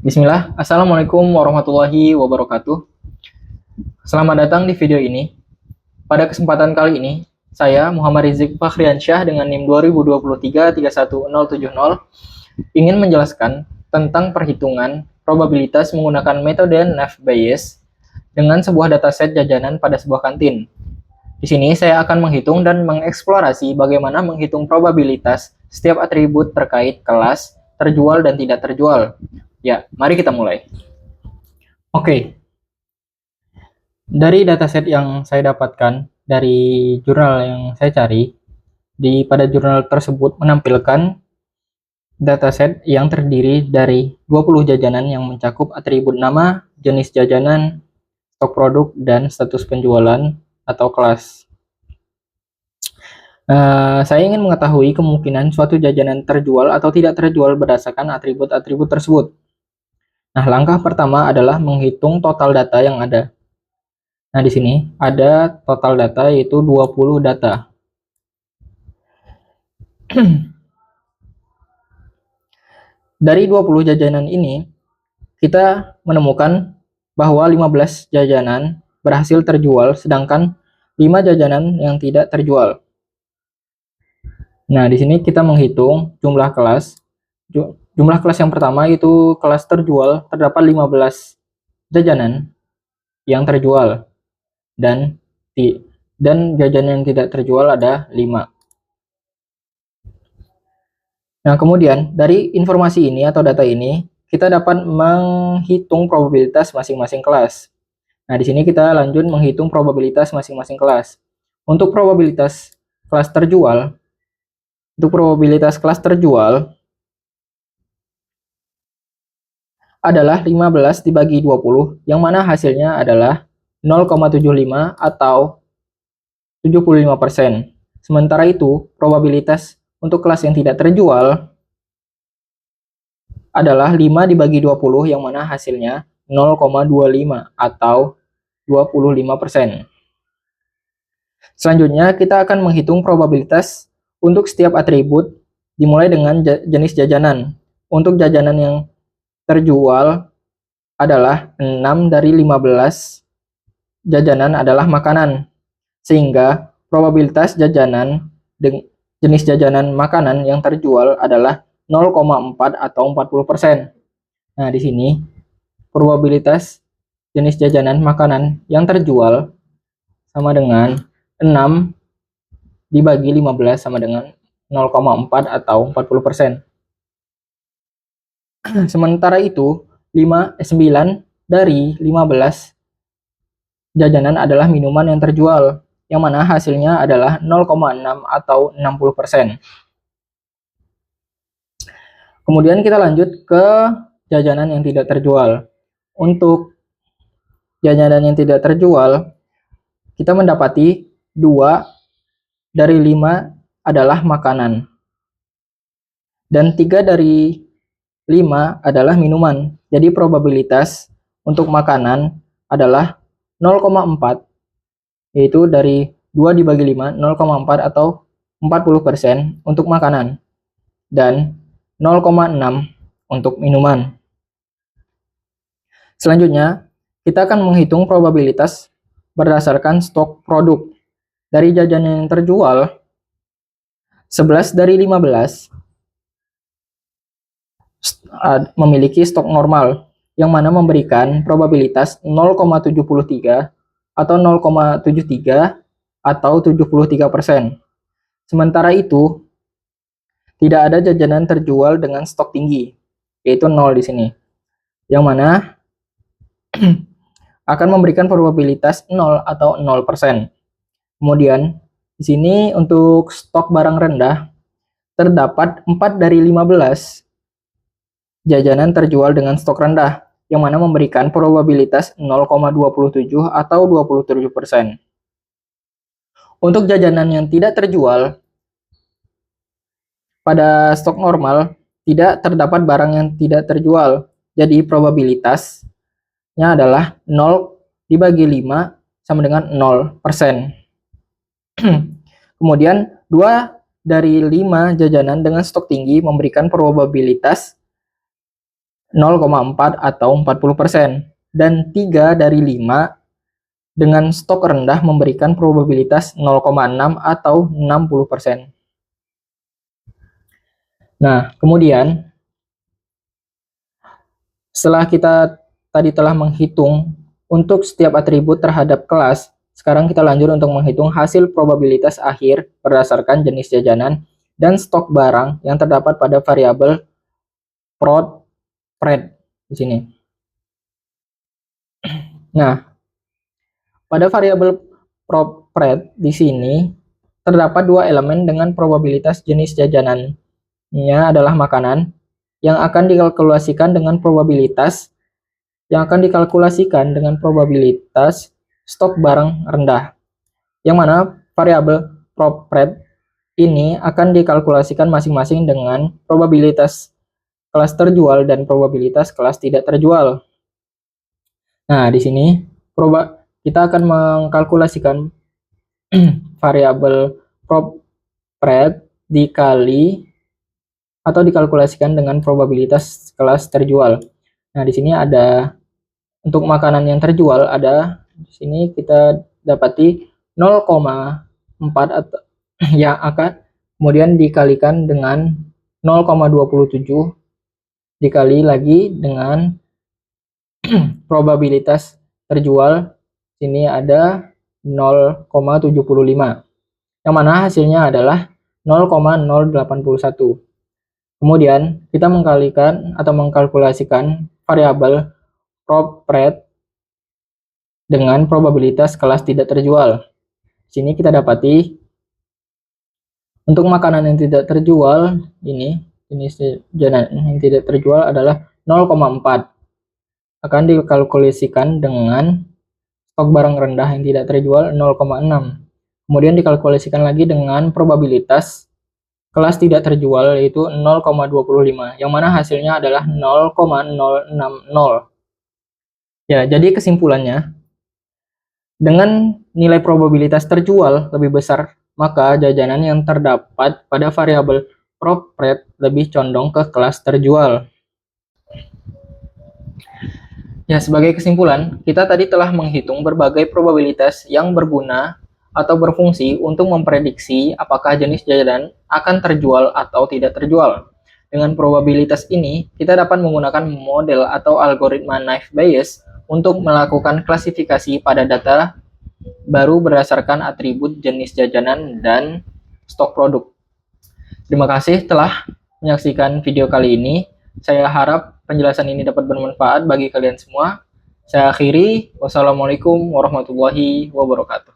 Bismillah, Assalamualaikum warahmatullahi wabarakatuh. Selamat datang di video ini. Pada kesempatan kali ini, saya Muhammad Rizik Fakhriansyah dengan NIM 2023-31070 ingin menjelaskan tentang perhitungan probabilitas menggunakan metode Naive Bayes dengan sebuah dataset jajanan pada sebuah kantin. Di sini saya akan menghitung dan mengeksplorasi bagaimana menghitung probabilitas setiap atribut terkait kelas, terjual dan tidak terjual. Ya, mari kita mulai. Oke, dari dataset yang saya dapatkan dari jurnal yang saya cari, pada jurnal tersebut menampilkan dataset yang terdiri dari 20 jajanan yang mencakup atribut nama, jenis jajanan, stok produk, dan status penjualan atau kelas. Saya ingin mengetahui kemungkinan suatu jajanan terjual atau tidak terjual berdasarkan atribut-atribut tersebut. Nah, langkah pertama adalah menghitung total data yang ada. Nah, di sini ada total data yaitu 20 data. Dari 20 jajanan ini, kita menemukan bahwa 15 jajanan berhasil terjual, sedangkan 5 jajanan yang tidak terjual. Nah, di sini kita menghitung jumlah kelas. Jumlah kelas yang pertama itu kelas terjual, terdapat 15 jajanan yang terjual. Dan jajanan yang tidak terjual ada 5. Nah, kemudian dari informasi ini atau data ini, kita dapat menghitung probabilitas masing-masing kelas. Nah, di sini kita lanjut menghitung probabilitas masing-masing kelas. Untuk probabilitas kelas terjual, adalah 15 dibagi 20, yang mana hasilnya adalah 0,75 atau 75%. Sementara itu, probabilitas untuk kelas yang tidak terjual adalah 5 dibagi 20, yang mana hasilnya 0,25 atau 25%. Selanjutnya, kita akan menghitung probabilitas untuk setiap atribut dimulai dengan jenis jajanan. Untuk jajanan yang terjual adalah 6 dari 15 jajanan adalah makanan. Sehingga probabilitas jenis jajanan makanan yang terjual adalah 0,4 atau 40%. Nah, di sini probabilitas jenis jajanan makanan yang terjual sama dengan 6 dibagi 15 sama dengan 0,4 atau 40%. Sementara itu, 9 dari 15 jajanan adalah minuman yang terjual, yang mana hasilnya adalah 0,6 atau 60%. Kemudian kita lanjut ke jajanan yang tidak terjual. Untuk jajanan yang tidak terjual, kita mendapati 2 dari 5 adalah makanan. Dan 3 dari 5 adalah minuman. Jadi probabilitas untuk makanan adalah 0,4, yaitu dari 2 dibagi 5, 0,4 atau 40% untuk makanan. Dan 0,6 untuk minuman. Selanjutnya, kita akan menghitung probabilitas berdasarkan stok produk. Dari jajanan yang terjual, 11 dari 15 memiliki stok normal, yang mana memberikan probabilitas 0,73 atau 0,73 atau 73%. Sementara itu, tidak ada jajanan terjual dengan stok tinggi, yaitu 0 di sini, yang mana akan memberikan probabilitas 0 atau 0%. Kemudian, di sini untuk stok barang rendah, terdapat 4 dari 15 jajanan terjual dengan stok rendah, yang mana memberikan probabilitas 0,27 atau 27%. Untuk jajanan yang tidak terjual, pada stok normal tidak terdapat barang yang tidak terjual. Jadi probabilitasnya adalah 0 dibagi 5 sama dengan 0%. Kemudian 2 dari 5 jajanan dengan stok tinggi memberikan probabilitas 0,4 atau 40%, dan 3 dari 5 dengan stok rendah memberikan probabilitas 0,6 atau 60%. Nah, kemudian setelah kita tadi telah menghitung untuk setiap atribut terhadap kelas, sekarang kita lanjut untuk menghitung hasil probabilitas akhir berdasarkan jenis jajanan dan stok barang yang terdapat pada variabel prod pred di sini. Nah, pada variabel prod pred di sini terdapat dua elemen dengan probabilitas jenis jajanannya adalah makanan yang akan dikalkulasikan dengan probabilitas stok barang rendah, yang mana variabel prod ini akan dikalkulasikan masing-masing dengan probabilitas kelas terjual dan probabilitas kelas tidak terjual. Nah, di sini kita akan mengkalkulasikan variabel prod dikali atau dikalkulasikan dengan probabilitas kelas terjual. Nah, di sini ada untuk makanan yang terjual ada di sini kita dapati 0,4 atau yang akan kemudian dikalikan dengan 0,27 dikali lagi dengan probabilitas terjual. Sini ada 0,75 yang mana hasilnya adalah 0,081. Kemudian kita mengkalikan atau mengkalkulasikan variabel pred dengan probabilitas kelas tidak terjual. Sini kita dapati untuk makanan yang tidak terjual ini jenis jajanan yang tidak terjual adalah 0,4 akan dikalkulasikan dengan stok barang rendah yang tidak terjual 0,6. Kemudian dikalkulasikan lagi dengan probabilitas kelas tidak terjual yaitu 0,25 yang mana hasilnya adalah 0,060. Ya, jadi kesimpulannya dengan nilai probabilitas terjual lebih besar, maka jajanan yang terdapat pada variabel pred lebih condong ke kelas terjual. Ya, sebagai kesimpulan, kita tadi telah menghitung berbagai probabilitas yang berguna atau berfungsi untuk memprediksi apakah jenis jajanan akan terjual atau tidak terjual. Dengan probabilitas ini, kita dapat menggunakan model atau algoritma naive Bayes untuk melakukan klasifikasi pada data baru berdasarkan atribut jenis jajanan dan stok produk. Terima kasih telah menyaksikan video kali ini. Saya harap penjelasan ini dapat bermanfaat bagi kalian semua. Saya akhiri. Wassalamualaikum warahmatullahi wabarakatuh.